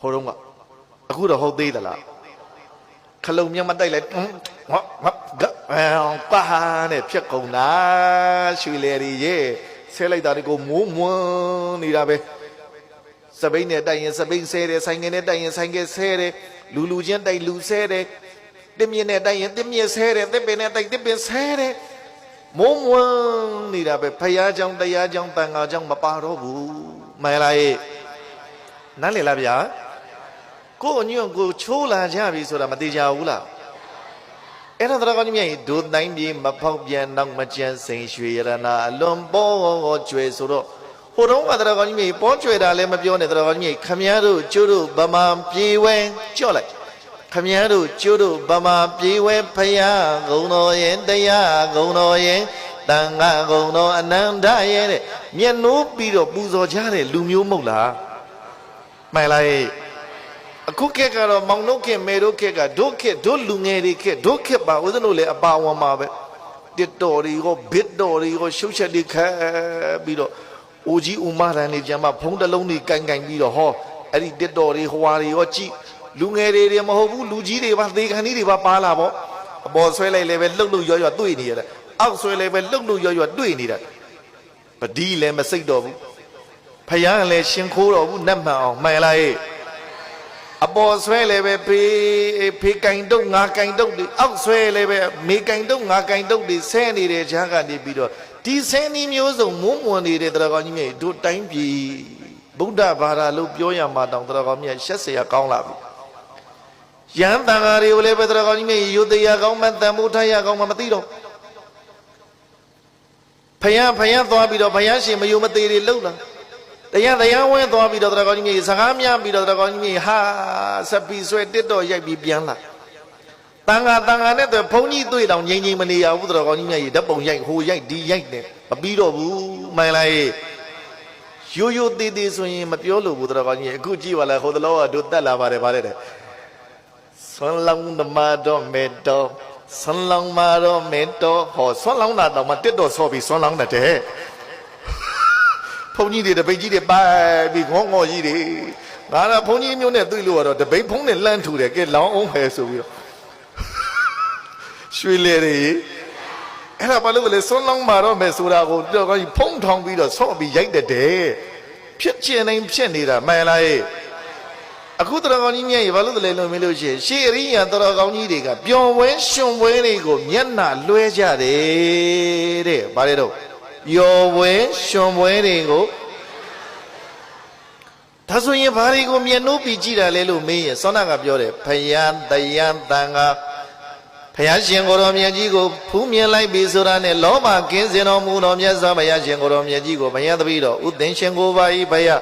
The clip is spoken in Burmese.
好容啊，အခုတော့ဟုတ်သေးသလားခလုံးမြတ်မတိုက်လိုက်ပါနဲ့ဖြတ်ကုန်တာရွှေလေရီရဲ့ဆဲလိုက်တာဒီကိုမိုးမွန်းနေတာပဲစပိန်နဲ့တိုက်ရင်စပိန်ဆဲတယ်ဆိုင်ငယ်နဲ့တိုက်ရင်ဆိုင်ငယ်ဆဲတယ်လူချင်းတိုက်လူဆဲတယ်တစ်မြင့်နဲ့တိုက်ရင်တစ်မြင့်ဆဲတယ်တစ်ပင်နဲ့တိုက်တစ်ပင်ဆဲတယ်မိုးမွန်းနေတာပဲဖယားကြောင့်တရားကြောင့်တန်ခါကြောင့်မပါတော့ဘူးမှန်လားရဲ့နားလည်လားဗျာကိုအညွန့်ကိုချိုးလာကြပြီဆိုတာမသေးကြဘူးလားအဲ့တော့တော်ကောင်းကြီးမြတ်ဒုတိုင်းပြေမဖောက်ပြန်နောက်မကျန်စိန်ရွှေရနာအလွန်ပေါ်ကျွယ်ဆိုတော့ဟိုတော့ကတော်ကောင်းကြီးမြတ်ပေါ်ကျွယ်တာလည်းမပြောနဲ့တော်ကောင်းကြီးမြတ်ခမည်းတော်ကျိုးတို့ဗမာပြေဝဲကြော့လိုက်ခမည်းတော်ကျိုးတို့ဗမာပြေဝဲဖယားဂုံတော်ရဲ့တရားဂုံတော်ရဲ့တန်ခါဂုံတော်အနန္တရဲ့တဲ့မျက်နှိုးပြီးတော့ပူဇော်ကြတဲ့လူမျိုးမဟုတ်လားမှန်လားအခုခေတ်ကတော့မောင်တို့ခေတ်မေတို့ခေတ်ကတို့ခေတ်တို့လူငယ်တွေခေတ်တို့ခေတ်ပါဦးဇင်းတို့လည်းအပါဝင်ပါပဲတစ်တော်တွေကိုဘစ်တော်တွေကိုရှုပ်ချက်တွေခတ်ပြီးတော့အိုကြီးဦးမရန်တွေကျမ်းမဖုံးတစ်လုံးတွေကင်ပြီးတော့ဟောအဲ့ဒီတစ်တော်တွေဟွာတွေရောကြည့်လူငယ်တွေမဟုတ်ဘူးလူကြီးတွေပါသေခဏီးတွေပါပါလာပေါ့အပေါ်ဆွဲလိုက်လည်းပဲလှုပ်လှုပ်ရွရွတွေ့နေရတယ်အောက်ဆွဲလည်းပဲလှုပ်လှုပ်ရွရွတွေ့နေတယ်ပတိလည်းမစိတ်တော့ဘူးဖယားလည်းရှင်ခိုးတော့ဘူးနတ်မှန်အောင်မှန်လားအပေါ်ဆွဲလည်းပဲဖေးကင်တုတ်ငါကင်တုတ်တွေအောက်ဆွဲလည်းပဲမေကင်တုတ်ငါကင်တုတ်တွေဆဲနေတဲ့ဈာကနေပြီးတော့ဒီဆဲနီးမျိုးစုံမုန်းမွန်နေတဲ့တရားကောင်းကြီးမြတ်တို့တိုင်းပြည်ဗုဒ္ဓဘာသာလို့ပြောရမှာတောင်တရားကောင်းမြတ်ရှက်เสียကောင်းလာပြီရဟန်းတန်ဃာတွေကိုလည်းပဲတရားကောင်းကြီးမြတ်ယုတ်တရားကောင်းမှတန်ဖိုးထားရကောင်းမှမသိတော့ဖယားသွားပြီးတော့ဖယားရှင်မယုံမသေးတွေလှုပ်လာတရားဝဲသွားပြီးတော့တရားကောင်းကြီးမြေစကားများပြီးတော့တရားကောင်းကြီးမြေဟာစပီဆွဲတစ်တော်ရိုက်ပြီးပြန်လာတန်ခါနဲ့တော့ဘုန်းကြီးတွေ့တောင်ငြိမ်မနေရဘူးတရားကောင်းကြီးမြေဓာတ်ပုံရိုက်ဟိုရိုက်ဒီရိုက်တယ်မပြီးတော့ဘူးမှန်လားရိုးသေးဆိုရင်မပြောလို့ဘူးတရားကောင်းကြီးအခုကြည့်ပါလားဟိုတလောကတို့တက်လာပါတယ်ဗါတဲ့ဆွမ်းလောင်းသမာတော်မေတော်ဆွမ်းလောင်းမာတော်မေတော်ဟောဆွမ်းလောင်းတာတော့မတစ်တော်ဆော့ပြီးဆွမ်းလောင်းတဲ့ဘုန်းကြီးတွေတပိတ်ကြီးတွေပိုက်ပြီးငေါကြီးတွေငါကဘုန်းကြီးမျိုးနဲ့တွေ့လို့ရတော့တပိတ်ဖုံးနဲ့လှမ်းထူတယ်ကဲလောင်းအောင်ပဲဆိုပြီးတော့ရွှေလေတွေအဲ့ဒါဘာလို့လဲဆွမ်းလောင်းမာတော့မယ်ဆိုတာကိုတော့ကောင်းဖုံးထောင်ပြီးတော့ဆော့ပြီးရိုက်တဲ့ဖြစ်ချင်တိုင်းဖြစ်နေတာမှန်လားအခုတော်ကောင်းကြီးမြတ်ရေဘာလို့လဲလို့မလို့ရှိရင်ရှေးအရိယာတော်ကောင်းကြီးတွေကပျော်ပွဲရှင်ပွဲတွေကိုမျက်နှာလွှဲကြတယ်တဲ့ဗါတဲ့တော့ယောဝဲရှင်ပွဲတွေကိုဒါဆိုရင်ဘာတွေကိုမျက်နှိုးပြီးကြည့်တာလဲလို့မေးရင်စောနာကပြောတယ်ဖယားတရားတန်ခါဖယားရှင်ကိုယ်တော်မြတ်ကြီးကိုဖူးမြင်လိုက်ပြီဆိုတာနဲ့လောဘကင်းစင်တော်မူတော်မြတ်စွာဘုရားရှင်ကိုယ်တော်မြတ်ကြီးကိုဘုရားတပည့်တော်ဥသင်ရှင်ကိုပါ၏ဘုရား